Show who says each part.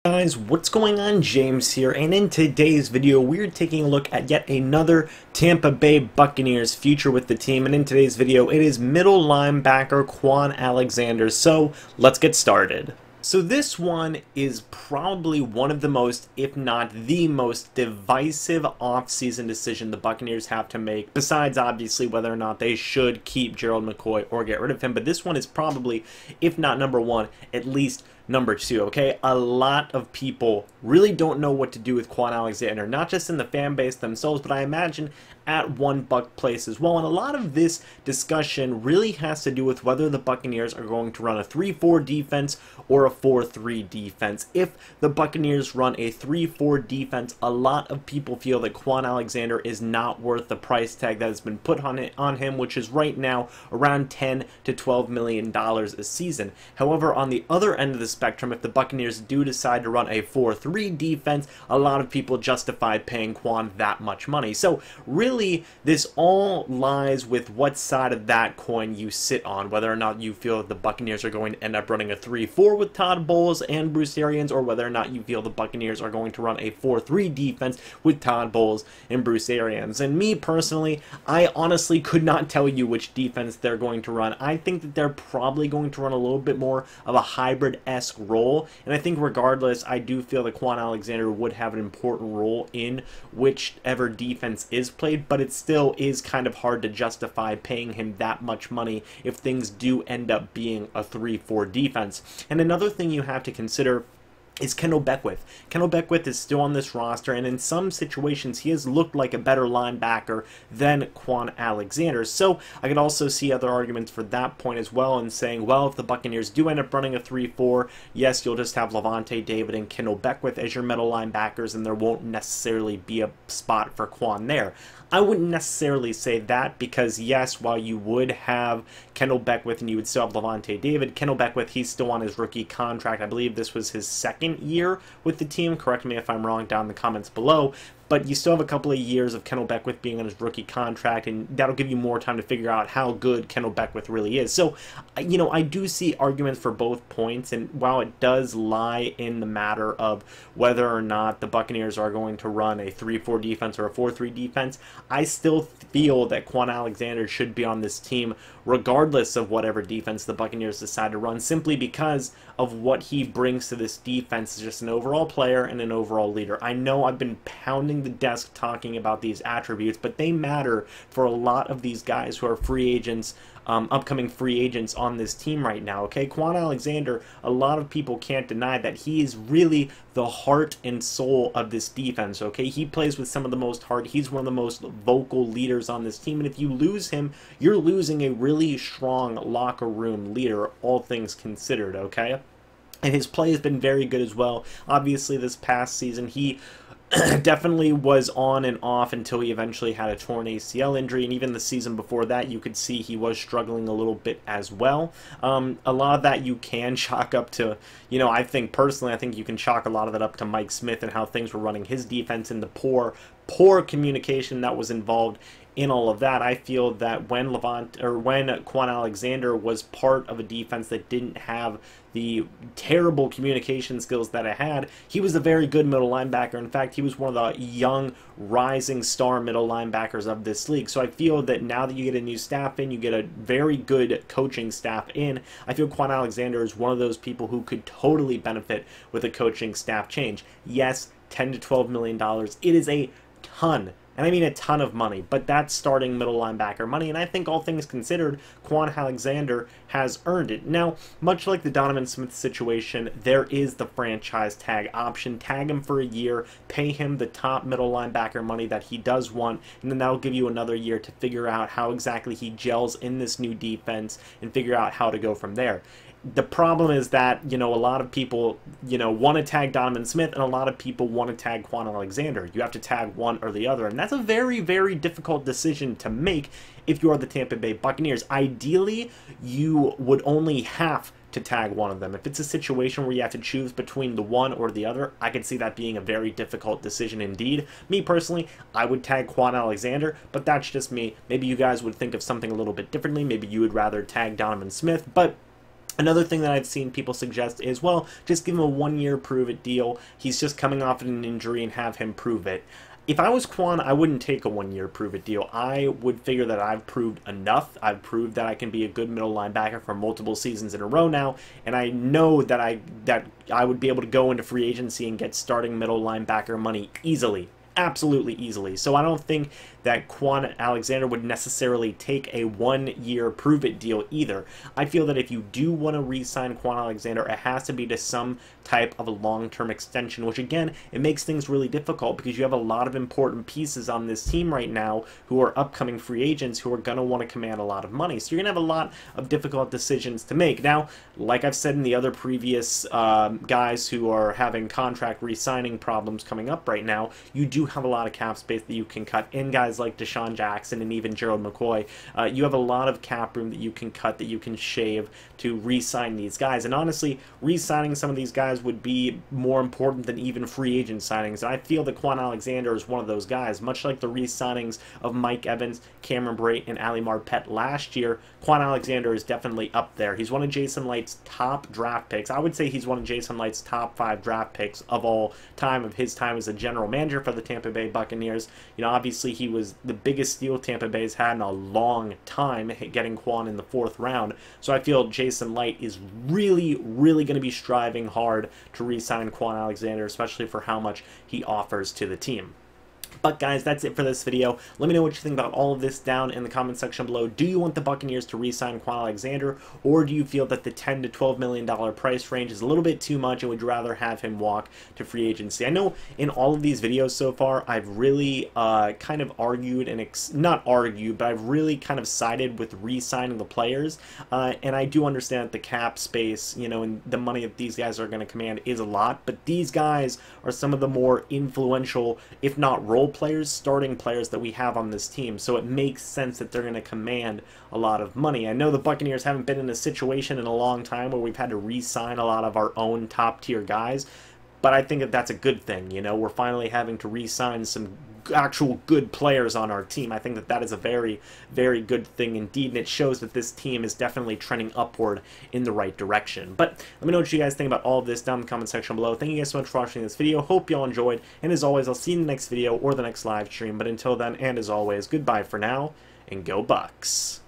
Speaker 1: Guys, what's going on? James here, and in today's video we're taking a look at yet another Tampa Bay Buccaneers future with the team, and in today's video it is middle linebacker Kwon Alexander. So let's get started. So this one is probably one of the most, if not the most, divisive offseason decision the Buccaneers have to make, besides obviously whether or not they should keep Gerald McCoy or get rid of him. But this one is probably, if not number one, at least number two, okay? A lot of people really don't know what to do with Kwon Alexander, not just in the fan base themselves, but I imagine at one Buc place as well. And a lot of this discussion really has to do with whether the Buccaneers are going to run a 3-4 defense or a 4-3 defense. If the Buccaneers run a 3-4 defense, a lot of people feel that Kwon Alexander is not worth the price tag that has been put on him, which is right now around $10 to $12 million a season. However, on the other end of the spectrum, if the Buccaneers do decide to run a 4-3 defense, a lot of people justify paying Kwon that much money. So really, this all lies with what side of that coin you sit on, whether or not you feel that the Buccaneers are going to end up running a 3-4 with Todd Bowles and Bruce Arians, or whether or not you feel the Buccaneers are going to run a 4-3 defense with Todd Bowles and Bruce Arians. And me personally, I honestly could not tell you which defense they're going to run. I think that they're probably going to run a little bit more of a hybrid-esque role, and I think regardless, I do feel that Kwon Alexander would have an important role in whichever defense is played, but it still is kind of hard to justify paying him that much money if things do end up being a 3-4 defense. And another thing you have to consider is Kendall Beckwith. Kendall Beckwith is still on this roster, and in some situations he has looked like a better linebacker than Kwon Alexander. So I could also see other arguments for that point as well, and saying, well, if the Buccaneers do end up running a 3-4, yes, you'll just have Lavonte David and Kendall Beckwith as your middle linebackers, and there won't necessarily be a spot for Kwon there. I wouldn't necessarily say that, because yes, while you would have Kendall Beckwith and you would still have Lavonte David, Kendall Beckwith, he's still on his rookie contract. I believe this was his second year with the team. Correct me if I'm wrong down in the comments below. But you still have a couple of years of Kendall Beckwith being on his rookie contract, and that'll give you more time to figure out how good Kendall Beckwith really is. So, you know, I do see arguments for both points, and while it does lie in the matter of whether or not the Buccaneers are going to run a 3-4 defense or a 4-3 defense, I still feel that Kwon Alexander should be on this team regardless of whatever defense the Buccaneers decide to run, simply because of what he brings to this defense as just an overall player and an overall leader. I know I've been pounding the desk talking about these attributes, but they matter for a lot of these guys who are free agents, upcoming free agents on this team right now, okay? Kwon Alexander, a lot of people can't deny that he is really the heart and soul of this defense, okay? He plays with some of the most heart. He's one of the most vocal leaders on this team, and if you lose him, you're losing a really strong locker room leader, all things considered, okay? And his play has been very good as well. Obviously, this past season, he definitely was on and off until he eventually had a torn ACL injury, and even the season before that you could see he was struggling a little bit as well. A lot of that you can chalk up to, you know, I think you can chalk a lot of that up to Mike Smith and how things were running his defense, and the poor communication that was involved in all of that. I feel that when Kwon Alexander was part of a defense that didn't have the terrible communication skills that it had, he was a very good middle linebacker. In fact, he was one of the young rising star middle linebackers of this league. So I feel that now that you get a new staff in, you get a very good coaching staff in, I feel Kwon Alexander is one of those people who could totally benefit with a coaching staff change. Yes, $10 to $12 million. It is a ton. And I mean a ton of money, but that's starting middle linebacker money, and I think all things considered, Kwon Alexander has earned it. Now, much like the Donovan Smith situation, there is the franchise tag option. Tag him for a year, pay him the top middle linebacker money that he does want, and then that'll give you another year to figure out how exactly he gels in this new defense and figure out how to go from there. The problem is that, you know, a lot of people, you know, want to tag Donovan Smith, and a lot of people want to tag Kwon Alexander. You have to tag one or the other, and that's a very, very difficult decision to make if you are the Tampa Bay Buccaneers. Ideally, you would only have to tag one of them. If it's a situation where you have to choose between the one or the other, I could see that being a very difficult decision indeed. Me personally, I would tag Kwon Alexander, but that's just me. Maybe you guys would think of something a little bit differently. Maybe you would rather tag Donovan Smith, but Another thing that I've seen people suggest is, well, just give him a 1-year prove-it deal. He's just coming off an injury and have him prove it. If I was Kwon, I wouldn't take a 1-year prove-it deal. I would figure that I've proved enough. I've proved that I can be a good middle linebacker for multiple seasons in a row now, and I know that I would be able to go into free agency and get starting middle linebacker money easily. Absolutely easily. So I don't think that Kwon Alexander would necessarily take a 1-year prove-it deal either. I feel that if you do want to re-sign Kwon Alexander, it has to be to some type of a long-term extension, which again, it makes things really difficult because you have a lot of important pieces on this team right now who are upcoming free agents who are going to want to command a lot of money. So you're going to have a lot of difficult decisions to make. Now, like I've said in the other previous guys who are having contract re-signing problems coming up right now, you do have a lot of cap space that you can cut in. Guys like Deshaun Jackson and even Gerald McCoy, you have a lot of cap room that you can cut, that you can shave to re-sign these guys. And honestly, re-signing some of these guys would be more important than even free agent signings. And I feel that Kwon Alexander is one of those guys. Much like the re-signings of Mike Evans, Cameron Brate, and Ali Marpet last year, Kwon Alexander is definitely up there. He's one of Jason Light's top draft picks. I would say he's one of Jason Light's top 5 draft picks of all time, of his time as a general manager for the Tampa Bay Buccaneers. You know, obviously he was the biggest steal Tampa Bay's had in a long time, getting Kwon in the 4th round. So I feel Jason Light is really going to be striving hard to re-sign Kwon Alexander, especially for how much he offers to the team. But guys, that's it for this video. Let me know what you think about all of this down in the comment section below. Do you want the Buccaneers to re-sign Kwon Alexander, or do you feel that the $10 to $12 million price range is a little bit too much and would rather have him walk to free agency? I know in all of these videos so far, I've really kind of argued, and not argued, but I've really kind of sided with re-signing the players. And I do understand that the cap space, you know, and the money that these guys are going to command is a lot, but these guys are some of the more influential, if not role players, starting players that we have on this team, so it makes sense that they're going to command a lot of money. I know the Buccaneers haven't been in a situation in a long time where we've had to re-sign a lot of our own top tier guys, but I think that that's a good thing. You know, we're finally having to re-sign some actual good players on our team. I think that that is a very good thing indeed, and it shows that this team is definitely trending upward in the right direction. But let me know what you guys think about all of this down in the comment section below. Thank you guys so much for watching this video. Hope you all enjoyed, and as always, I'll see you in the next video or the next live stream. But until then, and as always, goodbye for now, and go Bucs.